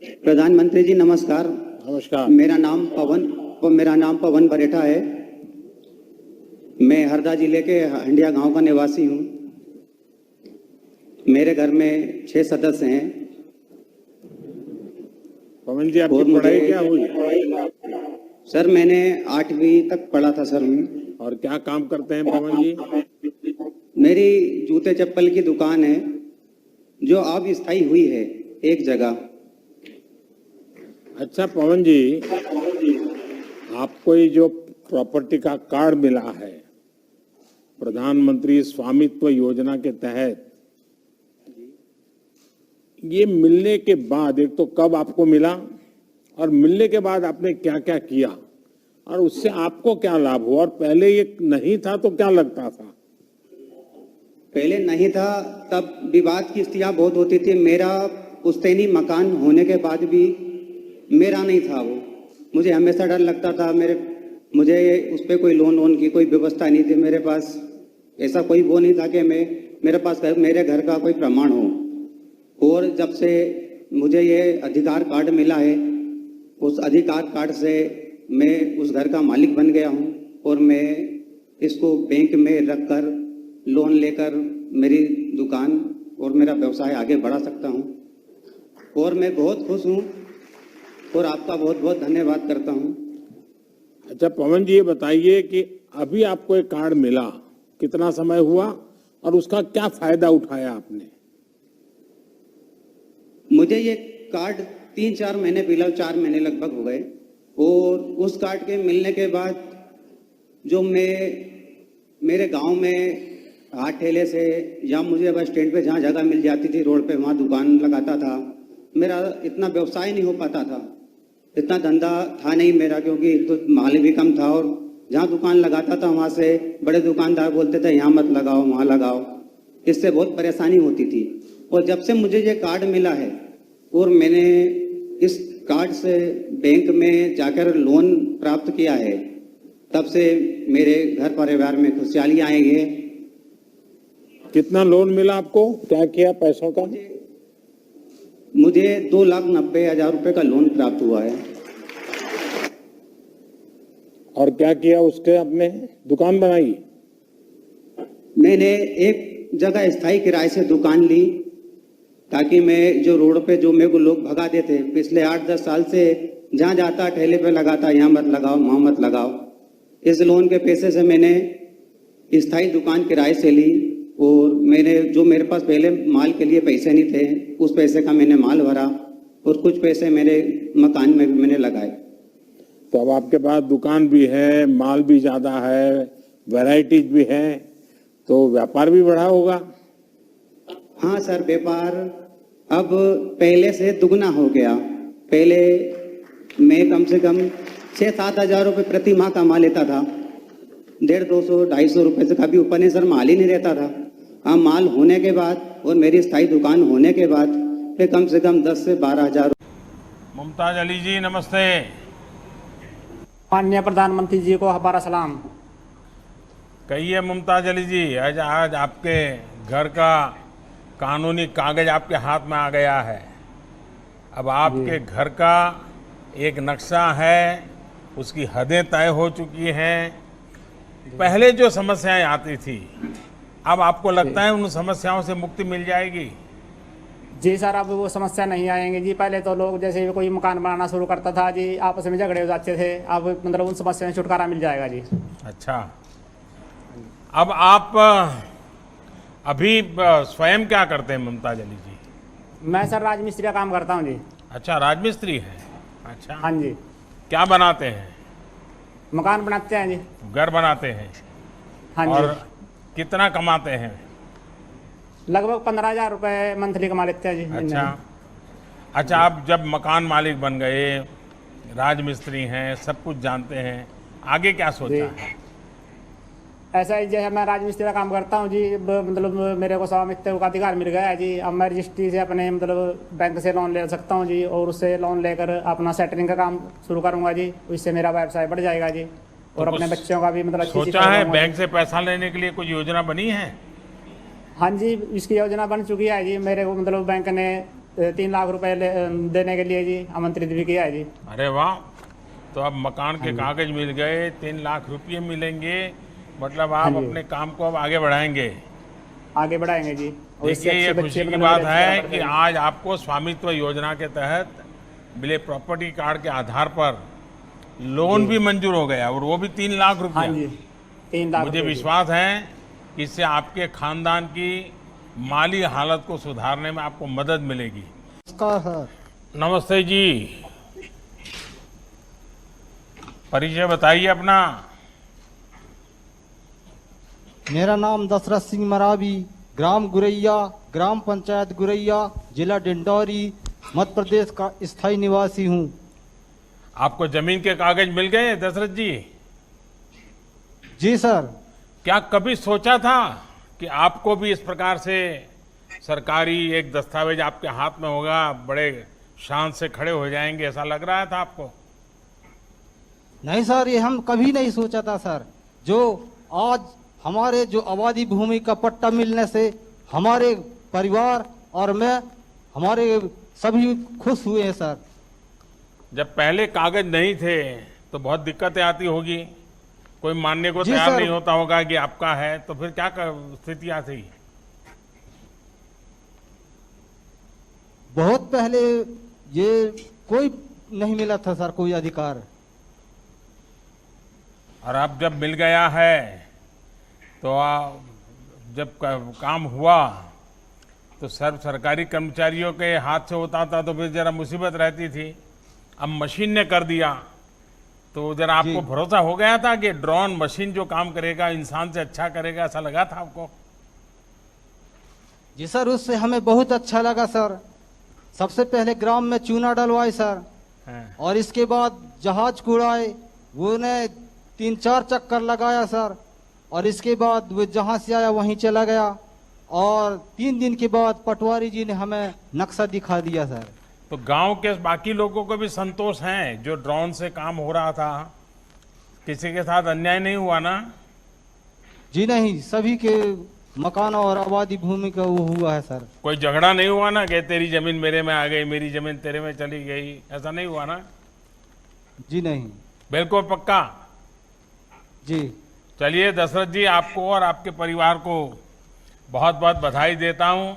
प्रधानमंत्री जी नमस्कार। नमस्कार। मेरा नाम पवन बरेठा है। मैं हरदा जिले के हंडिया गांव का निवासी हूं। मेरे घर में 6 सदस्य हैं। पवन जी, आपकी पढ़ाई क्या हुई? सर मैंने 8वीं तक पढ़ा था सर मैं। और क्या काम करते हैं पवन जी? मेरी जूते चप्पल की दुकान है जो अब स्थायी हुई है एक जगह। अच्छा पवन जी, आपको ये जो प्रॉपर्टी का कार्ड मिला है प्रधानमंत्री स्वामित्व योजना के तहत, ये मिलने के बाद एक तो कब आपको मिला और मिलने के बाद आपने क्या क्या किया और उससे आपको क्या लाभ हुआ, और पहले ये नहीं था तो क्या लगता था? पहले नहीं था तब विवाद की स्थितियां बहुत होती थी। मेरा पुश्तैनी मकान होने के बाद भी मेरा नहीं था वो। मुझे हमेशा डर लगता था। मुझे उस पर कोई लोन की कोई व्यवस्था नहीं थी। मेरे पास ऐसा कोई वो नहीं था कि मेरे पास मेरे घर का कोई प्रमाण हो। और जब से मुझे ये अधिकार कार्ड मिला है, उस अधिकार कार्ड से मैं उस घर का मालिक बन गया हूँ और मैं इसको बैंक में रखकर लोन लेकर मेरी दुकान और मेरा व्यवसाय आगे बढ़ा सकता हूँ। और मैं बहुत खुश हूँ और आपका बहुत बहुत धन्यवाद करता हूँ। अच्छा पवन जी, ये बताइए कि अभी आपको एक कार्ड मिला, कितना समय हुआ और उसका क्या फायदा उठाया आपने? मुझे ये कार्ड 3-4 महीने पहले, 4 महीने लगभग हो गए। और उस कार्ड के मिलने के बाद जो मेरे गांव में हाथ ठेले से या मुझे बस स्टैंड पे जहाँ जगह मिल जाती थी रोड पे, वहाँ दुकान लगाता था। मेरा इतना व्यवसाय नहीं हो पाता था, इतना धंधा था नहीं मेरा, क्योंकि तो माल भी कम था। और जहाँ दुकान लगाता था वहाँ से बड़े दुकानदार बोलते थे यहाँ मत लगाओ वहाँ लगाओ। इससे बहुत परेशानी होती थी। और जब से मुझे ये कार्ड मिला है और मैंने इस कार्ड से बैंक में जाकर लोन प्राप्त किया है, तब से मेरे घर परिवार में खुशहाली आई है। कितना लोन मिला आपको, क्या किया पैसों का? मुझे 2,90,000 रुपए का लोन प्राप्त हुआ है। और क्या किया उसके? आपने दुकान बनाई? मैंने एक जगह स्थायी किराए से दुकान ली, ताकि मैं जो रोड पे जो मेरे को लोग भगा देते पिछले 8-10 साल से, जहाँ जाता ठेले पे लगाता यहाँ मत लगाओ वहाँ मत लगाओ। इस लोन के पैसे से मैंने स्थायी दुकान किराए से ली। और मेरे पास पहले माल के लिए पैसे नहीं थे, उस पैसे का मैंने माल भरा और कुछ पैसे मेरे मकान में भी मैंने लगाए। तो अब आपके पास दुकान भी है, माल भी ज्यादा है, वैरायटीज भी है, तो व्यापार भी बढ़ा होगा? हाँ सर, व्यापार अब पहले से दुगना हो गया। पहले मैं कम से कम 6-7 हजार रुपये प्रति माह कमा लेता था। 150-200-250 रुपये से कभी ऊपर नहीं सर, माल ही नहीं रहता था। हाँ, माल होने के बाद और मेरी स्थायी दुकान होने के बाद फिर कम से कम 10 से 12 हजार। मुमताज अली जी नमस्ते। माननीय प्रधानमंत्री जी को हमारा सलाम। कहिए मुमताज अली जी, आज आपके घर का कानूनी कागज आपके हाथ में आ गया है। अब आपके घर का एक नक्शा है, उसकी हदें तय हो चुकी हैं। पहले जो समस्याएं आती थी, अब आपको लगता है उन समस्याओं से मुक्ति मिल जाएगी? जी सर, अब वो समस्या नहीं आएंगे जी। पहले तो लोग जैसे कोई मकान बनाना शुरू करता था जी, आपस में झगड़े हो जाते थे। अब मतलब उन समस्या से छुटकारा मिल जाएगा जी। अच्छा, अब आप अभी स्वयं क्या करते हैं मुमताज अली जी? मैं सर राजमिस्त्री का काम करता हूँ जी। अच्छा, राजमिस्त्री है। अच्छा, हाँ जी। क्या बनाते हैं? मकान बनाते हैं जी। घर बनाते हैं। हाँ और जी। कितना कमाते हैं? लगभग 15,000 रुपये मंथली कमा लेते हैं जी। अच्छा, आप जब मकान मालिक बन गए, राजमिस्त्री हैं, सब कुछ जानते हैं, आगे क्या सोचा है? ऐसा ही जैसे मैं राजमिस्त्री का काम करता हूँ जी, मतलब मेरे को स्वामित्व का अधिकार मिल गया है जी। अब मैं रजिस्ट्री से अपने मतलब बैंक से लोन ले सकता हूँ जी, और उससे लोन लेकर अपना सेटरिंग का काम शुरू करूँगा जी। उससे मेरा व्यवसाय बढ़ जाएगा जी। और तो अपने बच्चों का भी मतलब सोचा है? बैंक से पैसा लेने के लिए कोई योजना बनी है? हाँ जी, इसकी योजना बन चुकी है जी। मेरे को मतलब बैंक ने 3 लाख रुपए देने के लिए जी आमंत्रित भी किया है जी। अरे वाह, तो अब मकान के कागज मिल गए, 3 लाख रुपये मिलेंगे, मतलब आप हाँ जी। अपने काम को अब आगे बढ़ाएंगे। आगे बढ़ाएंगे जी। और इससे देखिए, ये अच्छे खुशी बच्चे की बनने बात वाले है अच्छे कि बनने आज आपको स्वामित्व योजना के तहत मिले प्रॉपर्टी कार्ड के आधार पर लोन भी मंजूर हो गया, और वो भी 3 लाख हाँ रुपया। जी, 3 लाख मुझे रुपए जी। विश्वास है कि इससे आपके खानदान की माली हालत को सुधारने में आपको मदद मिलेगी। नमस्कार सर। नमस्ते जी, परिचय बताइए अपना। मेरा नाम दशरथ सिंह मरावी, ग्राम गुरैया, ग्राम पंचायत गुरैया, जिला डिंडौरी, मध्य प्रदेश का स्थायी निवासी हूँ। आपको जमीन के कागज मिल गए दशरथ जी? जी सर। क्या कभी सोचा था कि आपको भी इस प्रकार से सरकारी एक दस्तावेज आपके हाथ में होगा, बड़े शान से खड़े हो जाएंगे, ऐसा लग रहा था आपको? नहीं सर, ये हम कभी नहीं सोचा था सर। जो आज हमारे जो आबादी भूमि का पट्टा मिलने से हमारे परिवार और मैं, हमारे सभी खुश हुए हैं सर। जब पहले कागज नहीं थे तो बहुत दिक्कतें आती होगी, कोई मानने को जी तैयार सर। नहीं होता होगा कि आपका है, तो फिर क्या स्थितियां थी? बहुत पहले ये कोई नहीं मिला था सर, कोई अधिकार। और अब जब मिल गया है तो जब काम हुआ तो सर्व सरकारी कर्मचारियों के हाथ से होता था तो फिर जरा मुसीबत रहती थी। अब मशीन ने कर दिया तो जरा आपको जी। भरोसा हो गया था कि ड्रोन मशीन जो काम करेगा इंसान से अच्छा करेगा, ऐसा लगा था आपको? जी सर, उससे हमें बहुत अच्छा लगा सर। सबसे पहले ग्राम में चूना डलवाए सर, हाँ। और इसके बाद जहाज को उड़ाए, वो ने 3-4 चक्कर लगाया सर, और इसके बाद वो जहाँ से आया वहीं चला गया, और 3 दिन के बाद पटवारी जी ने हमें नक्शा दिखा दिया सर। तो गांव के बाकी लोगों को भी संतोष है जो ड्रोन से काम हो रहा था? किसी के साथ अन्याय नहीं हुआ ना? जी नहीं, सभी के मकान और आबादी भूमि का वो हुआ है सर। कोई झगड़ा नहीं हुआ ना कि तेरी जमीन मेरे में आ गई, मेरी जमीन तेरे में चली गई, ऐसा नहीं हुआ ना? जी नहीं। बिल्कुल पक्का? जी। चलिए दशरथ जी, आपको और आपके परिवार को बहुत बहुत बधाई देता हूं।